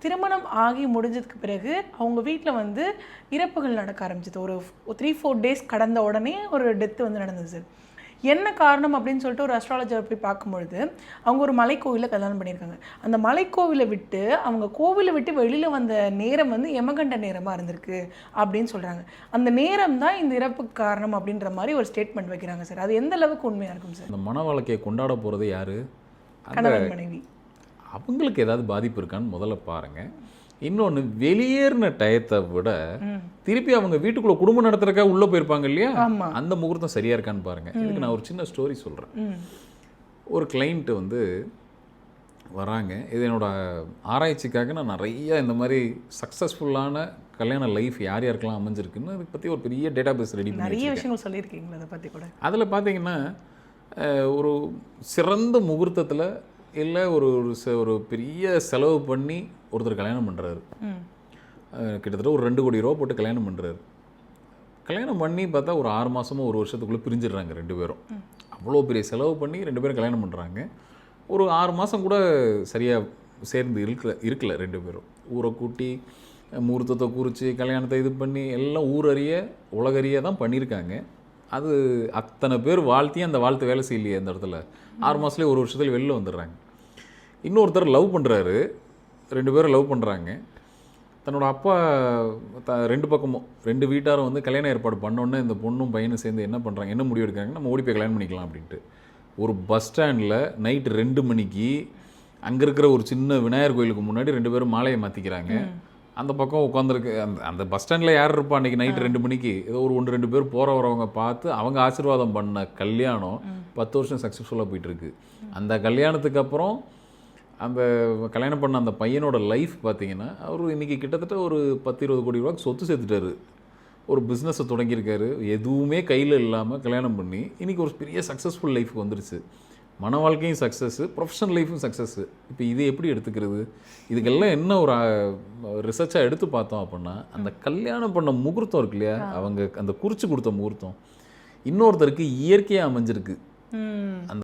திருமணம் ஆகி முடிஞ்சதுக்கு பிறகு அவங்க வீட்டில் வந்து இறப்புகள் நடக்க ஆரம்பிச்சது. ஒரு 3-4 டேஸ் கடந்த உடனே ஒரு டெத்து வந்து நடந்தது சார். என்ன காரணம் அப்படின்னு சொல்லிட்டு ஒரு அஸ்ட்ராலஜர் போய் பார்க்கும்பொழுது அவங்க ஒரு மலைக்கோவிலில் கல்யாணம் பண்ணியிருக்காங்க. அந்த மலைக்கோவிலை விட்டு அவங்க கோவிலை விட்டு வெளியில் வந்த நேரம் வந்து யமகண்ட நேரமாக இருந்திருக்கு அப்படின்னு சொல்கிறாங்க. அந்த நேரம் தான் இந்த இறப்புக்கு காரணம் அப்படின்ற மாதிரி ஒரு ஸ்டேட்மெண்ட் வைக்கிறாங்க சார். அது எந்த அளவுக்கு உண்மையாக இருக்கும் சார்? அந்த மன வாழ்க்கையை கொண்டாட போகிறது யார்? கணவன் மனைவி. அவங்களுக்கு ஏதாவது பாதிப்பு இருக்கான்னு முதல்ல பாருங்கள். இன்னொன்று, வெளியேறின டயத்தை விட திருப்பி அவங்க வீட்டுக்குள்ளே குடும்பம் நடத்துறதுக்காக உள்ளே போயிருப்பாங்க இல்லையா, அந்த முகூர்த்தம் சரியாக இருக்கான்னு பாருங்கள். இதுக்கு நான் ஒரு சின்ன ஸ்டோரி சொல்கிறேன். ஒரு கிளைண்ட்டு வந்து வராங்க. இது என்னோட ஆராய்ச்சிக்காக நான் நிறைய இந்த மாதிரி சக்ஸஸ்ஃபுல்லான கல்யாண லைஃப் யார் யாருக்கெல்லாம் அமைஞ்சிருக்குன்னு அதை பற்றி ஒரு பெரிய டேட்டா பேஸ் ரெடி பண்ணி நிறைய விஷயங்கள் சொல்லியிருக்கீங்களா அதை பற்றி கூட? அதில் பார்த்தீங்கன்னா ஒரு சிறந்த முகூர்த்தத்தில் இல்லை ஒரு பெரிய செலவு பண்ணி ஒருத்தர் கல்யாணம் பண்ணுறாரு. கிட்டத்தட்ட ஒரு 2 கோடி ரூபா போட்டு கல்யாணம் பண்ணுறாரு. கல்யாணம் பண்ணி பார்த்தா ஒரு 6 மாதமோ 1 வருஷத்துக்குள்ளே பிரிஞ்சிடுறாங்க 2 பேரும். அவ்வளோ பெரிய செலவு பண்ணி 2 பேரும் கல்யாணம் பண்ணுறாங்க. ஒரு 6 மாதம் கூட சரியாக சேர்ந்து இருக்கல 2 பேரும். ஊரை கூட்டி முகூர்த்தத்தை குறித்து கல்யாணத்தை இது பண்ணி எல்லாம் ஊரறிய உலகறிய தான் பண்ணியிருக்காங்க. அது அத்தனை பேர் வாழ்த்தியும் அந்த வாழ்த்து வேலை செய்யலையே. அந்த இடத்துல 6 மாதத்துலேயே 1 வருஷத்துல வெளில வந்துடுறாங்க. இன்னொருத்தர் லவ் பண்ணுறாரு. 2 பேரும் லவ் பண்ணுறாங்க. தன்னோட அப்பா 2 பக்கமும் 2 வீட்டாரும் வந்து கல்யாண ஏற்பாடு பண்ணோன்னே இந்த பொண்ணும் பையனும் சேர்ந்து என்ன பண்ணுறாங்க, என்ன முடிவு எடுக்கிறாங்க, நம்ம ஓடி போய் கல்யாணம் பண்ணிக்கலாம் அப்படின்ட்டு ஒரு பஸ் ஸ்டாண்டில் நைட்டு 2 மணிக்கு அங்கே இருக்கிற ஒரு சின்ன விநாயகர் கோயிலுக்கு முன்னாடி 2 பேரும் மாலையை மாற்றிக்கிறாங்க. அந்த பக்கம் உட்காந்துருக்கு. அந்த பஸ் ஸ்டாண்டில் யார் இருப்பா அன்றைக்கி நைட்டு 2 மணிக்கு? ஏதோ ஒரு 1-2 பேர் போகிற வரவங்க பார்த்து அவங்க ஆசீர்வாதம் பண்ண கல்யாணம் 10 வருஷம் சக்ஸஸ்ஃபுல்லாக போயிட்டுருக்கு. அந்த கல்யாணத்துக்கு அப்புறம் அந்த கல்யாணம் பண்ண அந்த பையனோட லைஃப் பார்த்தீங்கன்னா அவர் இன்றைக்கி கிட்டத்தட்ட ஒரு 10-20 கோடி ரூபாய்க்கு சொத்து சேர்த்துட்டாரு. ஒரு பிஸ்னஸை தொடங்கியிருக்காரு. எதுவுமே கையில் இல்லாமல் கல்யாணம் பண்ணி இன்றைக்கி ஒரு பெரிய சக்ஸஸ்ஃபுல் லைஃப்க்கு வந்துருச்சு. மன வாழ்க்கையும் சக்ஸஸ்ஸு, ப்ரொஃபஷனல் லைஃப்பும் சக்ஸஸ்ஸு. இப்போ இதை எப்படி எடுத்துக்கிறது? இதுக்கெல்லாம் என்ன ஒரு ரிசர்ச்சாக எடுத்து பார்த்தோம் அப்படின்னா, அந்த கல்யாணம் பண்ண முகூர்த்தம் இருக்கு இல்லையா, அவங்க அந்த குறித்து கொடுத்த முகூர்த்தம் இன்னொருத்தருக்கு இயற்கையாக அமைஞ்சிருக்கு. அந்த